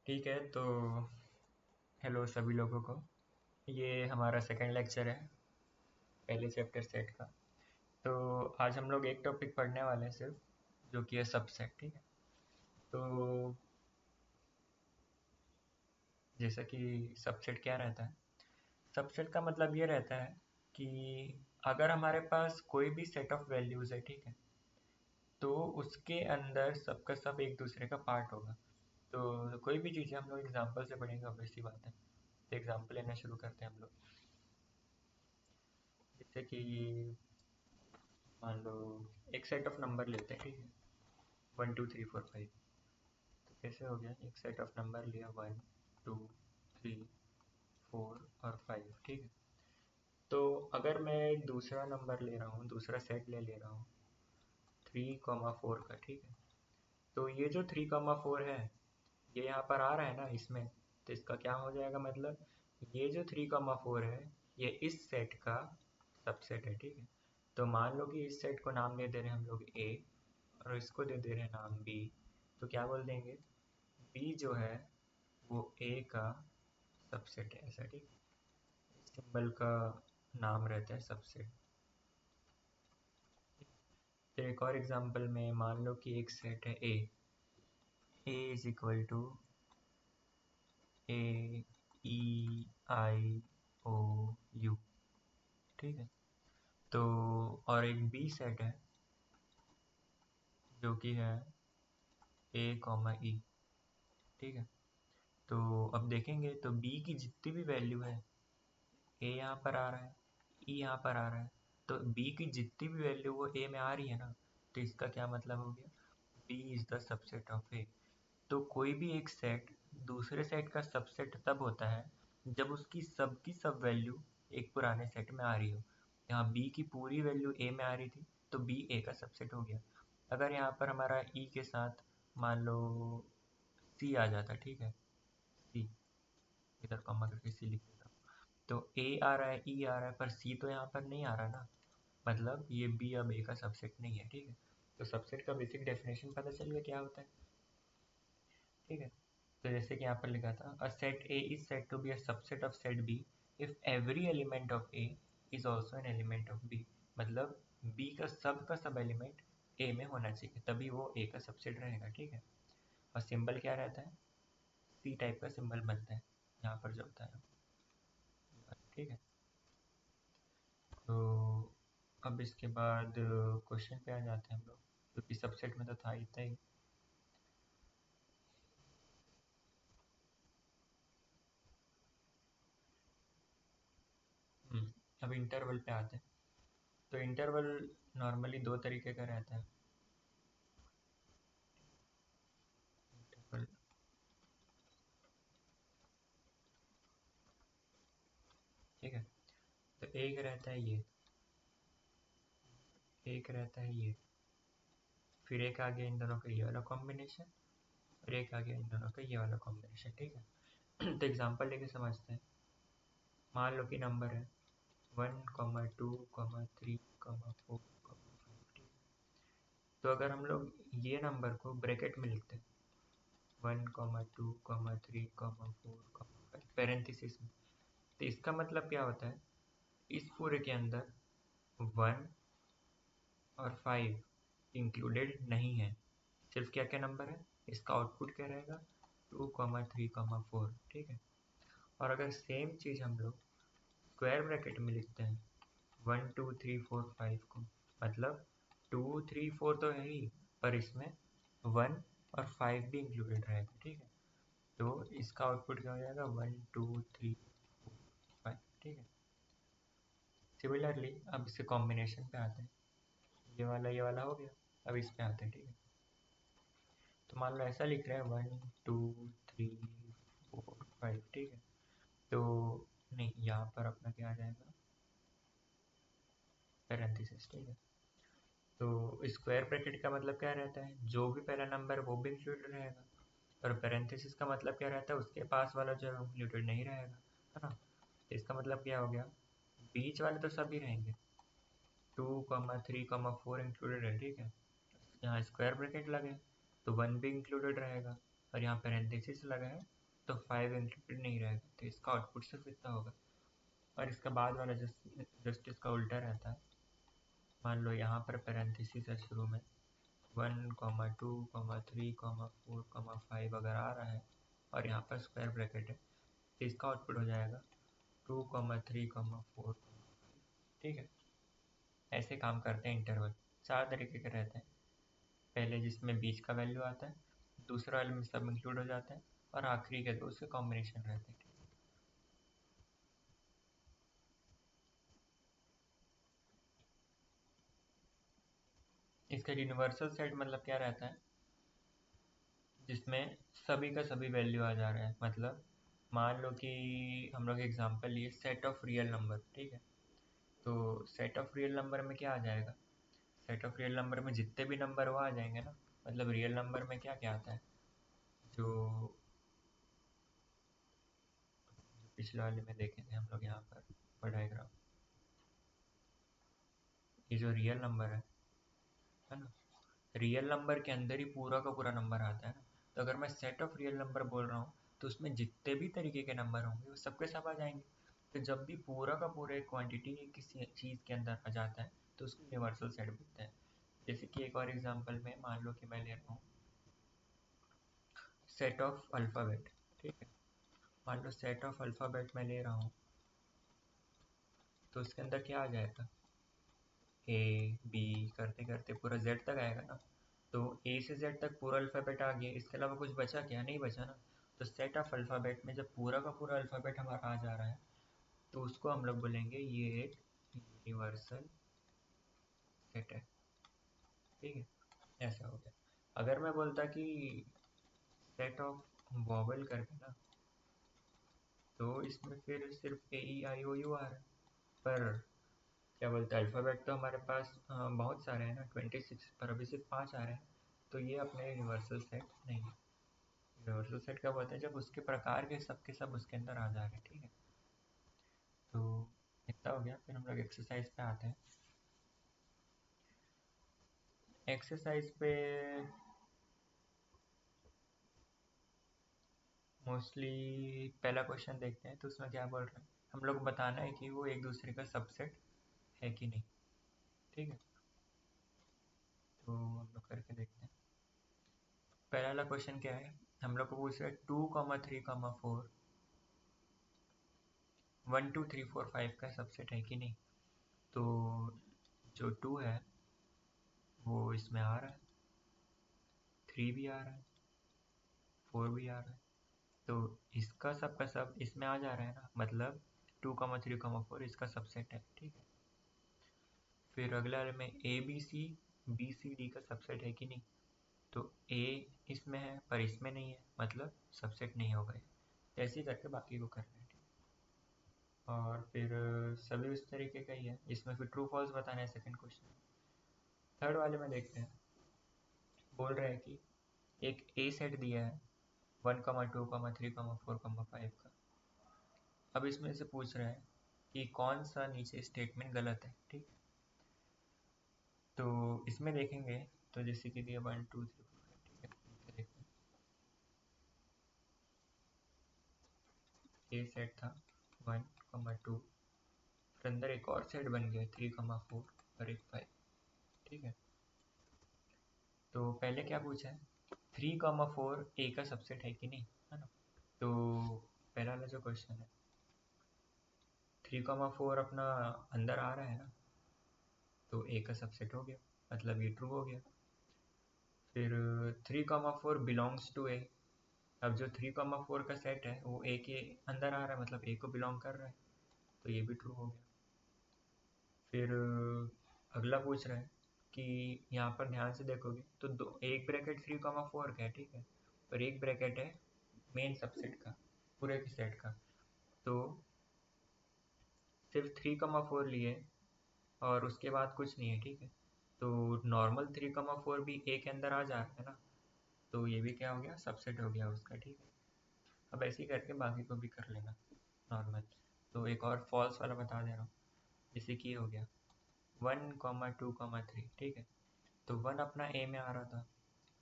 ठीक है तो हेलो सभी लोगों को। ये हमारा सेकंड लेक्चर है पहले चैप्टर सेट का। तो आज हम लोग एक टॉपिक पढ़ने वाले हैं सिर्फ, जो कि है सबसेट। ठीक है, तो जैसा कि सबसेट क्या रहता है, सबसेट का मतलब ये रहता है कि अगर हमारे पास कोई भी सेट ऑफ वैल्यूज़ है, ठीक है, तो उसके अंदर सबका सब एक दूसरे का पार्ट होगा। तो कोई भी चीज़ें हम लोग एग्जाम्पल से पढ़ेंगे, ऑब्वियस सी बात है। तो एग्जाम्पल लेना शुरू करते हैं हम लोग। जैसे कि मान लो एक सेट ऑफ नंबर लेते हैं, ठीक है, 1 2 3 4 5। तो कैसे हो गया, एक सेट ऑफ नंबर लिया 1 2 3 4 और 5, ठीक है। तो अगर मैं एक दूसरा नंबर ले रहा हूँ, दूसरा सेट ले ले रहा हूँ 3 4 का, ठीक है। तो ये जो 3 4 है, ये यहाँ पर आ रहा है ना इसमें, तो इसका क्या हो जाएगा, मतलब ये जो 3 4 है ये इस सेट का सबसेट है, ठीक है। तो मान लो कि इस सेट को नाम दे दे रहे हैं हम लोग ए, और इसको दे दे रहे हैं नाम बी। तो क्या बोल देंगे, बी जो है वो ए का सबसेट है, ऐसा, ठीक। सिंबल का नाम रहता है सबसेट। फिर एक और एग्जांपल में मान लो कि एक सेट है A is equal to A E I O U, ठीक है। तो और एक बी सेट है जो कि है ए कॉमा ई, ठीक है। तो अब देखेंगे तो बी की जितनी भी वैल्यू है, ए यहाँ पर आ रहा है, ई यहाँ पर आ रहा है, तो बी की जितनी भी वैल्यू वो ए में आ रही है ना, तो इसका क्या मतलब हो गया, B is the subset of A. तो कोई भी एक सेट दूसरे सेट का सबसेट तब होता है जब उसकी सब वैल्यू एक पुराने सेट में आ रही हो। यहाँ बी की पूरी वैल्यू ए में आ रही थी, तो बी ए का सबसेट हो गया। अगर यहाँ पर हमारा ई के साथ मान लो सी आ जाता, ठीक है, सी, इधर कॉमा करके सी लिख देता हूँ। तो ए आ रहा है, ई आ रहा है, पर सी तो यहाँ पर नहीं आ रहा ना, मतलब ये बी अब ए का सबसेट नहीं है, ठीक है। तो सबसेट का बेसिक डेफिनेशन पता चल गया क्या होता है, ठीक है। तो जैसे कि यहाँ पर लिखा था, a set A is said to be a subset of set B if every element of A is also an element of B. मतलब बी का सब एलिमेंट ए में होना चाहिए, तभी वो ए का सबसेट रहेगा, ठीक है। और सिंबल क्या रहता है, सी टाइप का सिंबल बनता है यहाँ पर जो होता है, ठीक है। तो अब इसके बाद क्वेश्चन पे आ जाते हैं हम लोग, क्योंकि सबसेट में तो था इतना ही। अब इंटरवल पे आते हैं। तो इंटरवल नॉर्मली दो तरीके का रहता है। इंटरवल, ठीक है। तो एक रहता है ये, एक रहता है ये, फिर एक आ गया इन दोनों का ये वाला कॉम्बिनेशन, और एक आ गया इन दोनों का ये वाला कॉम्बिनेशन, ठीक है। तो एग्जांपल लेके समझते हैं। मान लो कि नंबर है 1 2 3 4 5, तो अगर हम लोग ये नंबर को ब्रैकेट में लिखते हैं 1 2 3 4 5 पैरेंथेसिस में, तो इसका मतलब क्या होता है, इस पूरे के अंदर 1 और 5 इंक्लूडेड नहीं है। सिर्फ क्या क्या नंबर है, इसका आउटपुट क्या रहेगा, 2 3 4, ठीक है। और अगर सेम चीज़ हम लोग स्क्वायर ब्रैकेट में लिखते हैं 1 2 3 4 5 को, मतलब 2 3 4 तो है ही, पर इसमें 1 और 5 भी इंक्लूडेड रहेगा, ठीक है। तो इसका आउटपुट क्या हो जाएगा, 1 2 3 4 5, ठीक है। सिमिलरली अब इससे कॉम्बिनेशन पे आते हैं। ये वाला हो गया। अब इस पे आते हैं, ठीक है। तो मान लो ऐसा लिख रहे हैं 1 2 3 4 5, ठीक है। तो नहीं, यहाँ पर अपना क्या आ जाएगा, पैरेंथेसिस, ठीक है। तो स्क्वायर ब्रैकेट का मतलब क्या रहता है, जो भी पहला नंबर वो भी इंक्लूडेड रहेगा, और पैरेंथेसिस का मतलब क्या रहता है, उसके पास वाला जो है इंक्लूडेड नहीं रहेगा, है ना। तो इसका मतलब क्या हो गया, बीच वाले तो सभी रहेंगे, 2 3 4 इंक्लूडेड है, ठीक है। यहाँ स्क्वायर ब्रैकेट लगे तो 1 भी इंक्लूडेड रहेगा, और यहाँ पैरेंथेसिस लगा है तो 5 इंक्लूडेड नहीं रहेगा, तो इसका आउटपुट सिर्फ इतना होगा। और इसका बाद वाला जस्ट इसका उल्टा रहता है। मान लो यहाँ पर पैरेंथेसिस है शुरू में 1, 2, 3, 4, 5 अगर आ रहा है और यहाँ पर स्क्वायर ब्रैकेट है, तो इसका आउटपुट हो जाएगा 2, 3, 4। ठीक है, ऐसे काम करते हैं इंटरवल। 4 तरीके के रहते हैं। पहले जिसमें बीच का वैल्यू आता है, दूसरा वाले में सब इंक्लूड हो जाता है, और आखिरी के 2 उसके कॉम्बिनेशन रहते हैं। इसका यूनिवर्सल सेट मतलब क्या रहता है, जिसमें सभी का सभी वैल्यू आ जा रहा है। मतलब मान लो कि हम लोग एग्जांपल लिए सेट ऑफ रियल नंबर, ठीक है। तो सेट ऑफ रियल नंबर में क्या आ जाएगा, सेट ऑफ रियल नंबर में जितने भी नंबर वो आ जाएंगे ना। मतलब रियल नंबर में क्या क्या आता है, जो पिछले वाले में देखे थे हम लोग, यहाँ पर डायग्राम, ये जो रियल नंबर है ना, रियल नंबर के अंदर ही पूरा का पूरा नंबर आता है ना। तो अगर मैं सेट ऑफ रियल नंबर बोल रहा हूँ, तो उसमें जितने भी तरीके के नंबर होंगे वो सबके सब आ जाएंगे। तो जब भी पूरा का पूरा एक क्वांटिटी किसी चीज़ के अंदर आ जाता है, तो उसको यूनिवर्सल सेट बोलते हैं। जैसे कि एक और एग्जांपल में मान लो कि मैं ले रहा हूँ सेट ऑफ अल्फ़ाबेट, ठीक है। मान लो सेट ऑफ अल्फ़ाबेट मैं ले रहा हूँ, तो उसके अंदर क्या आ जाएगा, ए बी करते करते पूरा जेड तक आएगा ना। तो ए से जेड तक पूरा अल्फ़ाबेट आ गया, इसके अलावा कुछ बचा क्या, नहीं बचा ना। तो सेट ऑफ अल्फ़ाबेट में जब पूरा का पूरा अल्फ़ाबेट हमारा आ जा रहा है, तो उसको हम लोग बोलेंगे ये एक यूनिवर्सल सेट है। ठीक है, ऐसा हो गया। अगर मैं बोलता कि सेट ऑफ वॉवल करके ना, तो इसमें फिर सिर्फ ए ई आई ओ यू आ रहा है। पर क्या बोलते हैं, अल्फ़ाबेट तो हमारे पास बहुत सारे हैं ना, 26, पर अभी सिर्फ 5 आ रहे हैं। तो ये अपने यूनिवर्सल सेट नहीं है। यूनिवर्सल सेट कब होता है, जब उसके प्रकार के सब उसके अंदर आ जा रहे हैं। ठीक है, तो इतना हो गया। फिर हम लोग एक्सरसाइज पे आते हैं। एक्सरसाइज पे मोस्टली पहला क्वेश्चन देखते हैं, तो उसमें क्या बोल रहे हैं, हम लोग बताना है कि वो एक दूसरे का सबसेट है कि नहीं। ठीक है, तो हम लोग करके देखते हैं। पहला वाला क्वेश्चन क्या है, हम लोग को पूछ रहा है 2, 3, 4 1, 2, 3, 4, 5 का सबसेट है कि नहीं। तो जो 2 है वो इसमें आ रहा है, 3 भी आ रहा है, 4 भी आ रहा है। तो इसका सब का सब इसमें आ जा रहा है ना, मतलब 2, 3, 4 इसका सबसेट है। ठीक है, फिर अगला में ए बी सी डी का सबसेट है कि नहीं। तो ए इसमें है पर इसमें नहीं है, मतलब सबसेट नहीं होगा ये। तो ऐसे ही करके बाकी को करना है। ठीक है? और फिर सभी उस तरीके का ही है, इसमें फिर ट्रू फॉल्स बताना है सेकंड क्वेश्चन। थर्ड वाले में देखते हैं, बोल रहे हैं कि एक ए सेट दिया है 1, 2, 3, 4, 5 का। अब इसमें से पूछ रहे हैं कि कौन सा नीचे स्टेटमेंट गलत है। ठीक है, तो इसमें देखेंगे तो जैसे कि दिया 1, 2, 3, 4, 5। ठीक है, नीचे देखते हैं। ए सेट था 1, 2, फिर अंदर एक और सेट बन गया 3, 4 और एक 5। ठीक है, तो पहले क्या पूछा है, 3, 4 ए का सबसेट है कि नहीं, है ना। तो पहला वाला जो क्वेश्चन है 3, 4 अपना अंदर आ रहा है ना, तो ए का सबसेट हो गया, मतलब ये ट्रू हो गया। फिर 3, 4 बिलोंग्स टू ए। अब जो 3, 4 का सेट है वो ए के अंदर आ रहा है, मतलब ए को बिलोंग कर रहा है, तो ये भी ट्रू हो गया। फिर अगला पूछ रहा है कि यहाँ पर ध्यान से देखोगे तो एक ब्रैकेट 3, 4 का है, ठीक है, और एक ब्रैकेट है मेन सबसेट का, पूरे के सेट का। तो सिर्फ 3, 4 लिए और उसके बाद कुछ नहीं है। ठीक है, तो नॉर्मल 3, 4 भी ए के अंदर आ जा रहा है ना, तो ये भी क्या हो गया, सबसेट हो गया उसका। ठीक है, अब ऐसे ही करके बाकी को भी कर लेना नॉर्मल। तो एक और फॉल्स वाला बता दे रहा हूँ, जैसे कि ये हो गया 1, 2, 3। ठीक है, तो 1 अपना ए में आ रहा था,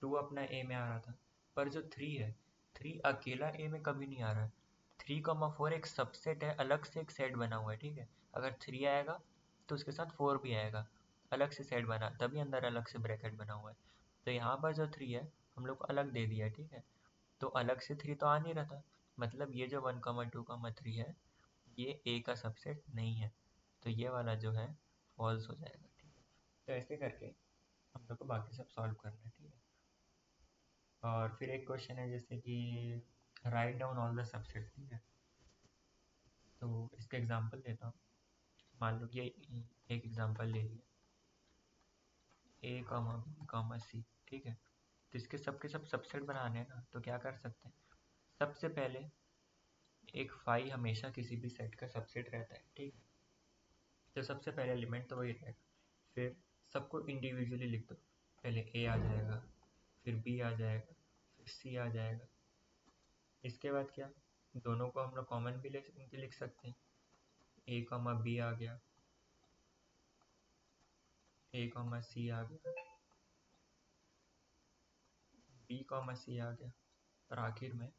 2 अपना ए में आ रहा था, पर जो 3 है, 3 अकेला ए में कभी नहीं आ रहा है। 3,4 एक सबसेट है, अलग से एक सेट बना हुआ है, ठीक है। अगर 3 आएगा तो उसके साथ 4 भी आएगा, अलग से सेट बना, तभी अंदर अलग से ब्रैकेट बना हुआ है। तो यहाँ पर जो 3 है हम लोग को अलग दे दिया है, ठीक है। तो अलग से 3 तो आ नहीं रहा था, मतलब ये जो 1,2,3 है ये ए का सबसेट नहीं है, तो ये वाला जो है फॉल्स हो जाएगा, ठीक है। तो ऐसे करके हम लोग को बाकी सब सॉल्व करना है, ठीक है। और फिर एक क्वेश्चन है जैसे कि write down all the subset, ठीक है। तो इसका एग्जांपल देता हूँ। मान लो कि एक एग्जांपल ले लिया, ए कॉमा बी कॉमा सी, ठीक है। तो इसके सबके सब सबसेट बनाने हैं ना, तो क्या कर सकते हैं। सबसे पहले एक फाई हमेशा किसी भी सेट का सबसेट रहता है, ठीक है। तो सबसे पहले एलिमेंट तो वही रहेगा। फिर सबको इंडिविजुअली लिख दो, पहले ए आ जाएगा, फिर बी आ जाएगा, फिर सी आ जाएगा। इसके बाद क्या, दोनों को हम लोग कॉमन भी लिख सकते हैं। ए कॉमा बी आ गया, ए कॉमा सी आ गया, बी कॉमा सी आ गया, और आखिर में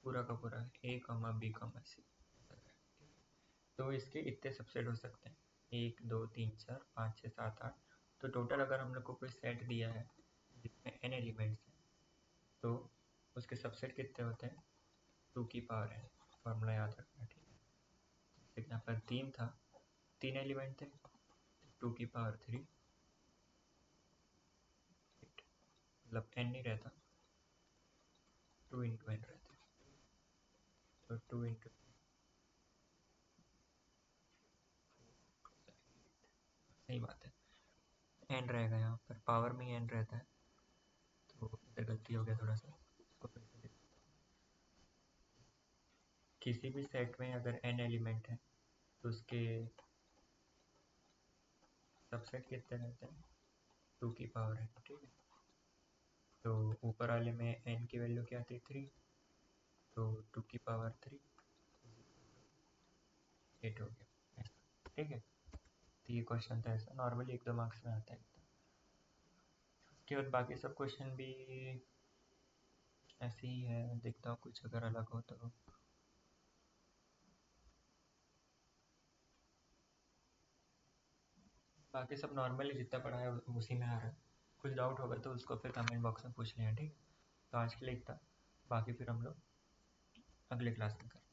पूरा का पूरा ए कॉमा बी कॉमा सी। तो इसके इतने सबसेट हो सकते हैं, 1 2 3 4 5 6 7 8। तो टोटल अगर हम लोग को कोई सेट दिया है जिसमें n एलिमेंट्स हैं, तो उसके सबसेट कितने होते हैं, 2 की पावर n। फॉर्मूला याद रखना, ठीक है। जैसे यहाँ पर 3 था, 3 एलिमेंट थे, 2 की पावर 3, मतलब n नहीं रहता, 2 इंटू n रहता है। तो 2 इंटू सही बात है, n रहेगा यहाँ पर, पावर में n रहता है। तो इधर गलती हो गया थोड़ा सा, इसको फिर से लिख। किसी भी सेट में अगर n एलिमेंट है तो उसके सबसेट कितने रहते हैं, 2 की पावर n, ठीक है। तो ऊपर वाले में n की वैल्यू क्या थी, 3, तो 2 की पावर 3 8 हो गया ऐसा, ठीक है। तो ये क्वेश्चन था ऐसा, नॉर्मली 1 2 मार्क्स में आता है। उसके बाद बाकी सब क्वेश्चन भी ऐसे ही है, देखता हूँ कुछ अगर अलग हो तो। बाकी सब नॉर्मली जितना पढ़ा है उसी में आ रहा है। कुछ डाउट होगा तो उसको फिर कमेंट बॉक्स में पूछ लें, ठीक है। तो आज के लिए इतना, बाकी फिर हम लोग अगले क्लास में करें।